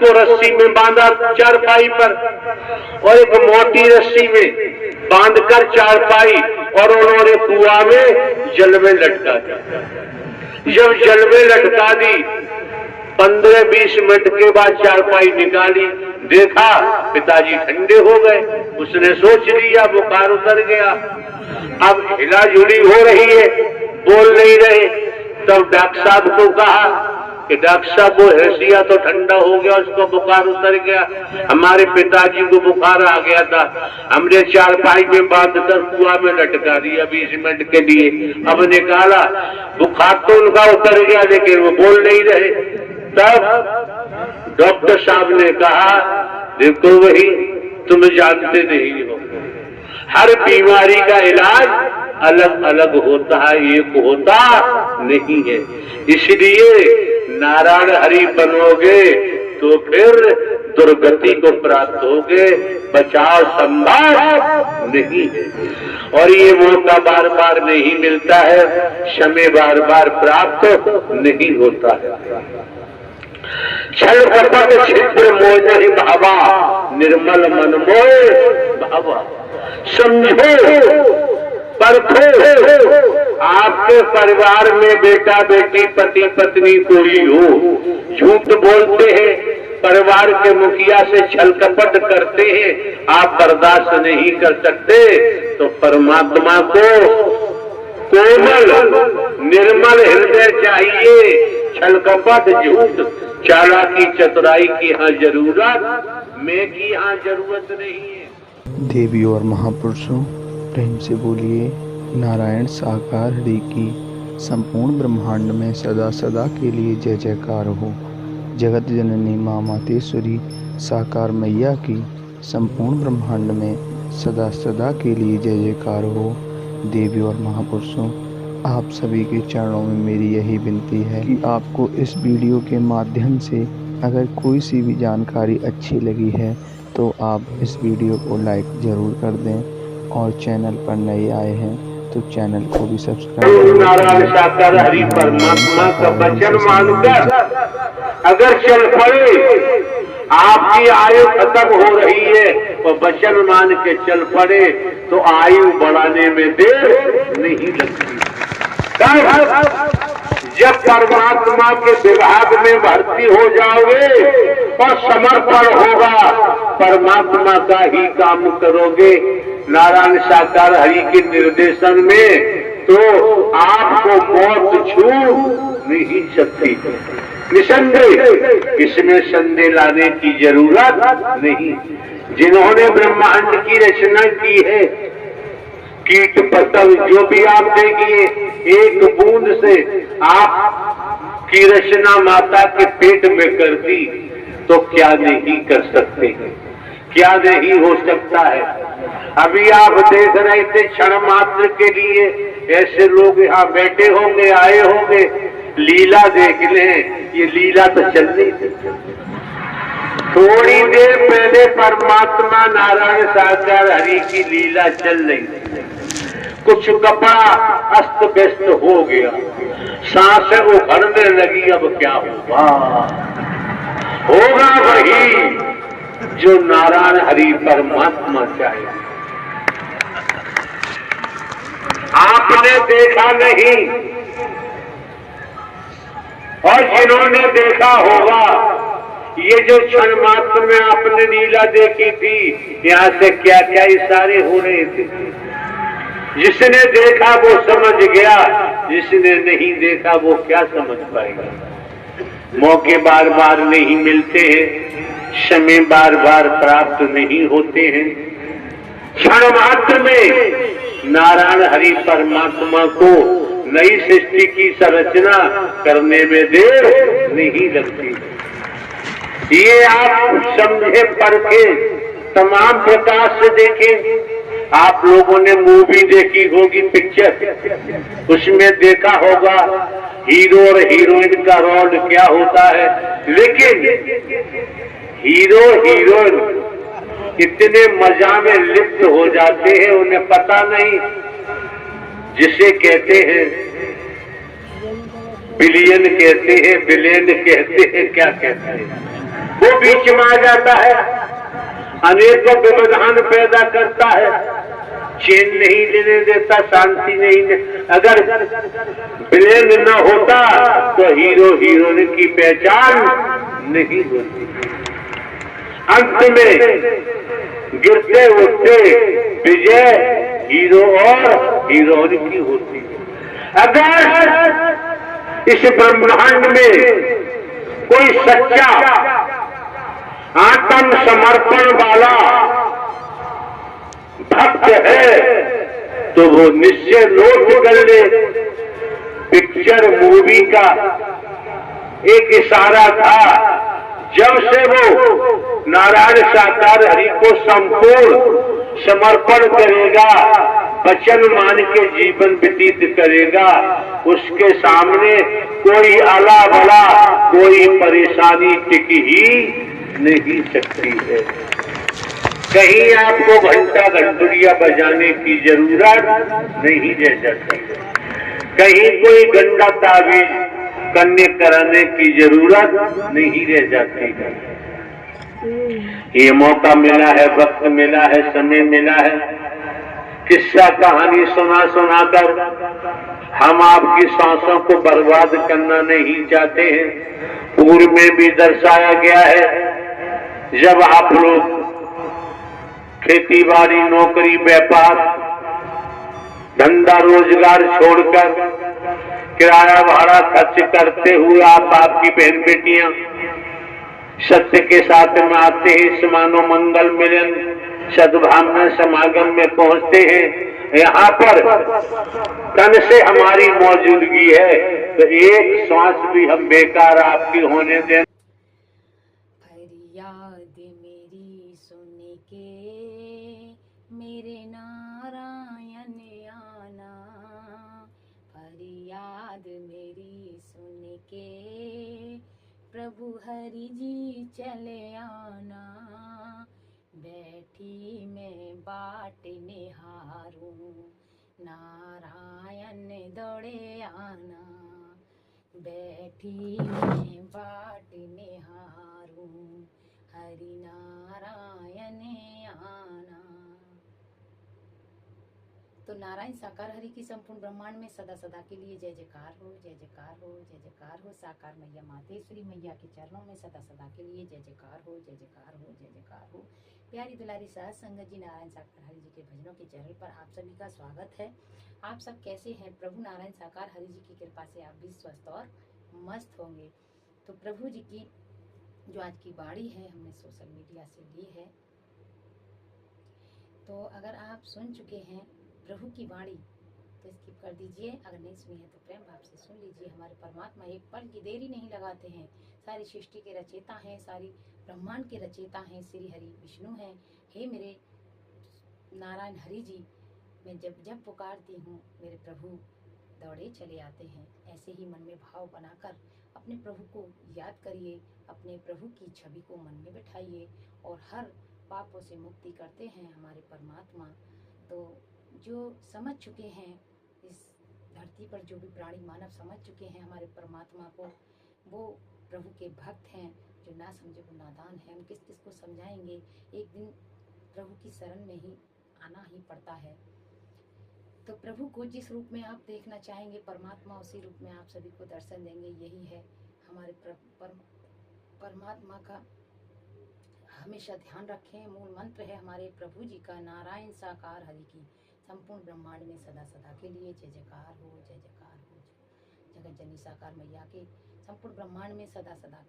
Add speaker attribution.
Speaker 1: को रस्सी में बांधा चारपाई पर और एक मोटी रस्सी में बांधकर चारपाई और उन्होंने कुआं में जल में लटका दिया। जब जल में लटका दी 15-20 मिनट के बाद चारपाई निकाली, देखा पिताजी ठंडे हो गए। उसने सोच लिया बुखार उतर गया। अब हिलाजुली हो रही है, बोल नहीं रहे। तब डॉक्टर साहब को कहा कि डॉक्टर साहब वो हंसिया तो ठंडा हो गया, उसको बुखार उतर गया। हमारे पिताजी को बुखार आ गया था, हमने चारपाई में बांधकर कुआं में लटका दिया 20 मिनट के लिए। अब निकाला, बुखार तो उनका उतर गया लेकिन वो बोल नहीं रहे। तब डॉक्टर साहब ने कहा, देखो वही तुम जानते नहीं हो, हर बीमारी का इलाज अलग अलग होता है, एक होता नहीं है। इसलिए नारायण हरि बनोगे तो फिर दुर्गति को प्राप्त होगे, बचाव संभव नहीं है। और ये मौका बार बार नहीं मिलता है, समय बार बार प्राप्त नहीं होता है। छल कपट छिद्र मोह भावा, निर्मल मन मोह भावा। समझो परखो, आपके परिवार में बेटा बेटी पति पत्नी कोई हो, झूठ बोलते हैं, परिवार के मुखिया से छल कपट करते हैं, आप बर्दाश्त नहीं कर सकते, तो परमात्मा को कोमल निर्मल हृदय चाहिए। छल कपट झूठ चालाकी चतुराई की यहाँ जरूरत, मैं की यहाँ जरूरत नहीं है।
Speaker 2: देवी और महापुरुषों, प्रेम से बोलिए नारायण साकार हरि की संपूर्ण ब्रह्मांड में सदा सदा के लिए जय जयकार हो। जगत जननी माँ मातेश्वरी साकार मैया की संपूर्ण ब्रह्मांड में सदा सदा के लिए जय जयकार हो। देवी और महापुरुषों, आप सभी के चरणों में मेरी यही विनती है कि आपको इस वीडियो के माध्यम से अगर कोई सी भी जानकारी अच्छी लगी है तो आप इस वीडियो को लाइक ज़रूर कर दें, और चैनल पर नए आए हैं तो चैनल को भी सब्सक्राइब।
Speaker 1: नारायण साकार हरि परमात्मा का वचन मानकर अगर चल पड़े, आपकी आयु खत्म हो रही है तो वचन मान के चल पड़े तो आयु बढ़ाने में देर नहीं लगती। जब परमात्मा के विभाग में भर्ती हो जाओगे और समर्पण होगा, परमात्मा का ही काम करोगे नारायण साकार हरि के निर्देशन में, तो आपको मौत छू नहीं सकती। निसंदेह इसमें संदेह लाने की जरूरत नहीं। जिन्होंने ब्रह्मांड की रचना की है, कीट पतंग जो भी आप देखिए, एक बूंद से आप की रचना माता के पेट में कर दी, तो क्या नहीं कर सकते, क्या नहीं हो सकता है। अभी आप देख रहे थे, क्षण मात्र के लिए ऐसे लोग यहाँ बैठे होंगे, आए होंगे, लीला देख लें। ये लीला तो चल रही थी। थोड़ी देर पहले परमात्मा नारायण साकार हरि की लीला चल रही थी। कुछ कपड़ा अस्त व्यस्त हो गया, सांसें उभरने लगी, अब क्या होगा? होगा वही जो नारायण हरि परमात्मा चाहे। आपने देखा नहीं, और जिन्होंने देखा होगा, ये जो क्षण मात्र में आपने लीला देखी थी, यहाँ से क्या क्या इशारे हो रहे थे। जिसने देखा वो समझ गया, जिसने नहीं देखा वो क्या समझ पाएगा। मौके बार बार नहीं मिलते हैं, समय बार बार प्राप्त नहीं होते हैं। क्षण मात्र में नारायण हरि परमात्मा को नई सृष्टि की संरचना करने में देर नहीं लगती। ये आप समझे, परखे, तमाम प्रकार से देखें। आप लोगों ने मूवी देखी होगी, पिक्चर, उसमें देखा होगा हीरो और हीरोइन का रोल क्या होता है। लेकिन हीरो हीरोइन इतने मजा में लिप्त हो जाते हैं, उन्हें पता नहीं। जिसे कहते हैं बिलियन कहते हैं, बिलियन कहते हैं, क्या कहते हैं, वो बीच में आ जाता है, अनेकों व्यवधान पैदा करता है, चैन नहीं लेने देता, शांति नहीं दे। अगर विलेन न होता तो हीरो हीरोइन की पहचान नहीं होती। अंत में गिरते उठते विजय हीरो और हीरोइन की होती है। अगर इस ब्रह्मांड में कोई सच्चा आत्म समर्पण वाला भक्त है तो वो निश्चय नोट कर ले, पिक्चर मूवी का एक इशारा था। जब से वो नारायण साकार हरि को संपूर्ण समर्पण करेगा, वचन मान के जीवन व्यतीत करेगा, उसके सामने कोई आला बला कोई परेशानी टिक ही नहीं सकती है। कहीं आपको घंटा घंटुरिया बजाने की जरूरत नहीं रह जाती है, कहीं कोई गंदा ताबीज करने कराने की जरूरत नहीं रह जाती है। ये मौका मिला है, वक्त मिला है, समय मिला है, किस्सा कहानी सुना सुनाकर हम आपकी सांसों को बर्बाद करना नहीं चाहते हैं। पूर्व में भी दर्शाया गया है, जब आप लोग खेती बाड़ी नौकरी व्यापार धंधा रोजगार छोड़कर किराया भाड़ा खर्च करते हुए आप आपकी बहन बेटियां सत्य के साथ में आते हैं, समानो मंगल मिलन सद्भावना समागम में पहुंचते हैं। यहाँ पर तन से हमारी मौजूदगी है तो एक सांस भी हम बेकार आपकी होने दें।
Speaker 3: फरियाद मेरी सुन के मेरे नारायण आना, फरियाद मेरी सुन के प्रभु हरि जी चले आना। बैठी मैं बाट निहारूं, नारायण दौड़े आना। बैठी मैं बाट निहारूं, हरि नारायण आना। तो नारायण साकार हरि की संपूर्ण ब्रह्मांड में सदा सदा के लिए जय जयकार हो, जय जयकार हो, जय जयकार हो। साकार मैया मातेश्वरी मैया के चरणों में सदा सदा के लिए जय जयकार हो, जय जयकार हो, जय जयकार हो। प्यारी दुलारी सास संगत जी, नारायण साकार हरि जी के भजनों के चैनल पर आप सभी का स्वागत है। आप सब कैसे हैं? प्रभु नारायण साकार हरि जी की कृपा से आप भी स्वस्थ और मस्त होंगे। तो प्रभु जी की जो आज की वाणी है हमने सोशल मीडिया से ली है, तो अगर आप सुन चुके हैं प्रभु की वाणी तो स्किप कर दीजिए, अगर नहीं सुनी है तो प्रेम भाव से सुन लीजिए। हमारे परमात्मा एक पल की देरी नहीं लगाते हैं, सारी सृष्टि के रचयिता हैं, सारी ब्रह्मांड के रचयिता हैं, श्री हरि विष्णु हैं। हे मेरे नारायण हरि जी, मैं जब जब पुकारती हूँ मेरे प्रभु दौड़े चले आते हैं। ऐसे ही मन में भाव बनाकर अपने प्रभु को याद करिए, अपने प्रभु की छवि को मन में बिठाइए और हर पापों से मुक्ति करते हैं हमारे परमात्मा। तो जो समझ चुके हैं इस धरती पर, जो भी प्राणी मानव समझ चुके हैं हमारे परमात्मा को, वो प्रभु के भक्त हैं। जो ना समझे वो नादान है। हम किस किस को समझाएंगे? एक दिन प्रभु की शरण में ही आना ही पड़ता है। तो प्रभु को जिस रूप में आप देखना चाहेंगे, परमात्मा उसी रूप में आप सभी को दर्शन देंगे। यही है हमारे परमात्मा का। हमेशा ध्यान रखें, मूल मंत्र है हमारे प्रभु जी का, नारायण साकार हरि की संपूर्ण ब्रह्मांड में सदा सदा के लिए जय जयकार हो, जय जयकार हो। जगत जननी साकार मैया के संपूर्ण ब्रह्मांड में सदा सदा